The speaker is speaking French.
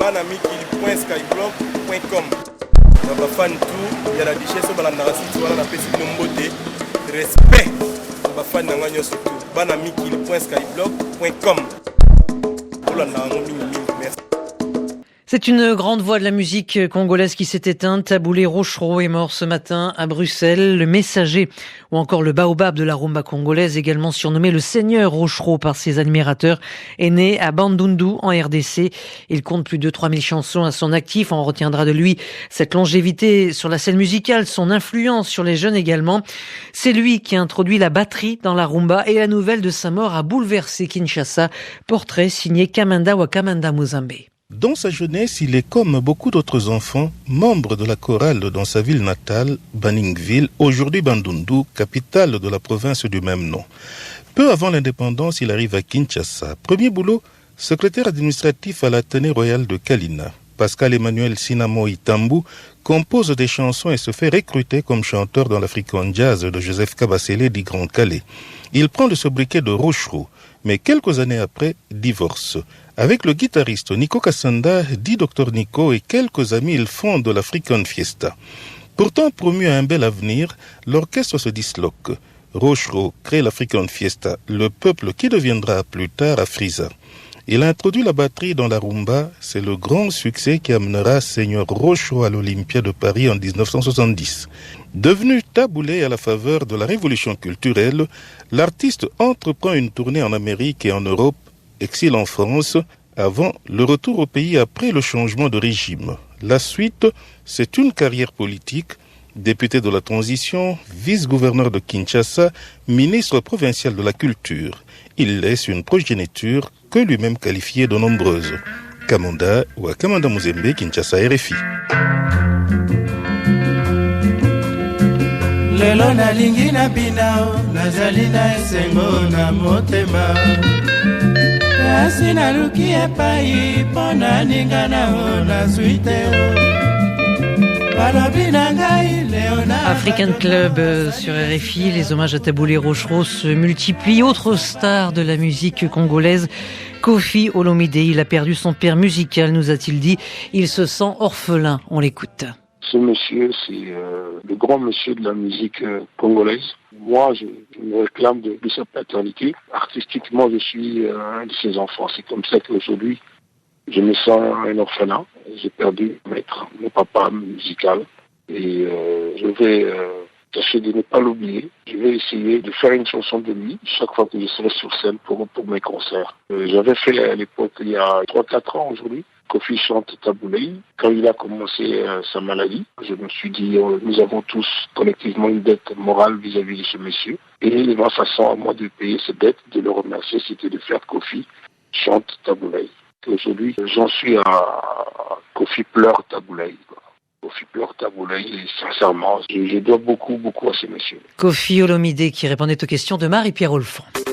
banamikili.skyblog.com. Bafan tout, il y a la richesse au balandarasi, tu vois la peste de beauté, respect. Bafan nanganyo surtout, banamikili.skyblog.com. Merci. C'est une grande voix de la musique congolaise qui s'est éteinte. Taboulé Rochereau est mort ce matin à Bruxelles. Le Messager ou encore le baobab de la rumba congolaise, également surnommé le Seigneur Rochereau par ses admirateurs, est né à Bandundu en RDC. Il compte plus de 3000 chansons à son actif. On retiendra de lui cette longévité sur la scène musicale, son influence sur les jeunes également. C'est lui qui a introduit la batterie dans la rumba et la nouvelle de sa mort a bouleversé Kinshasa. Portrait signé Kamanda Wakamanda Muzambe. Dans sa jeunesse, il est comme beaucoup d'autres enfants, membre de la chorale dans sa ville natale, Baningville, aujourd'hui Bandundu, capitale de la province du même nom. Peu avant l'indépendance, il arrive à Kinshasa. Premier boulot, secrétaire administratif à l'Athénée royal de Kalina. Pascal Emmanuel Sinamo Itambu compose des chansons et se fait recruter comme chanteur dans l'African Jazz de Joseph Kabasele dit Grand Calais. Il prend le sobriquet de Rochereau, mais quelques années après, divorce. Avec le guitariste Nico Kassanda, dit Dr Nico, et quelques amis, ils fondent l'African Fiesta. Pourtant promu à un bel avenir, l'orchestre se disloque. Rochereau crée l'African Fiesta, le peuple qui deviendra plus tard Afriza. Il a introduit la batterie dans la rumba, c'est le grand succès qui amènera Seigneur Rochereau à l'Olympia de Paris en 1970. Devenu taboulé à la faveur de la révolution culturelle, l'artiste entreprend une tournée en Amérique et en Europe, exil en France, avant le retour au pays après le changement de régime. La suite, c'est une carrière politique, député de la transition, vice-gouverneur de Kinshasa, ministre provincial de la culture. Il laisse une progéniture que lui-même qualifiait de nombreuse. Kamanda Wakamanda Muzambe, Kinshasa, RFI. Lelo nalingi na binao, nazali na esengo na motema. Kasi naluki epai, pona ninga nao na suite. African Club sur RFI, les hommages à Taboulé Rochereau se multiplient. Autre star de la musique congolaise, Koffi Olomide, il a perdu son père musical, nous a-t-il dit. Il se sent orphelin, on l'écoute. Ce monsieur, c'est le grand monsieur de la musique congolaise. Moi, je me réclame de sa paternité. Artistiquement, je suis un de ses enfants. C'est comme ça qu'aujourd'hui, je me sens un orphelin. J'ai perdu mon papa musical. Et je vais tâcher de ne pas l'oublier. Je vais essayer de faire une chanson de lui chaque fois que je serai sur scène pour mes concerts. J'avais fait à l'époque, il y a 3-4 ans aujourd'hui, Koffi chante Taboulé. Quand il a commencé sa maladie, je me suis dit, nous avons tous collectivement une dette morale vis-à-vis de ce monsieur. Et ma façon à moi de payer cette dette, de le remercier, c'était de faire Koffi chante Taboulé. Aujourd'hui, j'en suis à Koffi pleure Taboulé. Koffi pleure Taboulé et sincèrement, je dois beaucoup à ce monsieur. Koffi Olomide qui répondait aux questions de Marie-Pierre Olfan.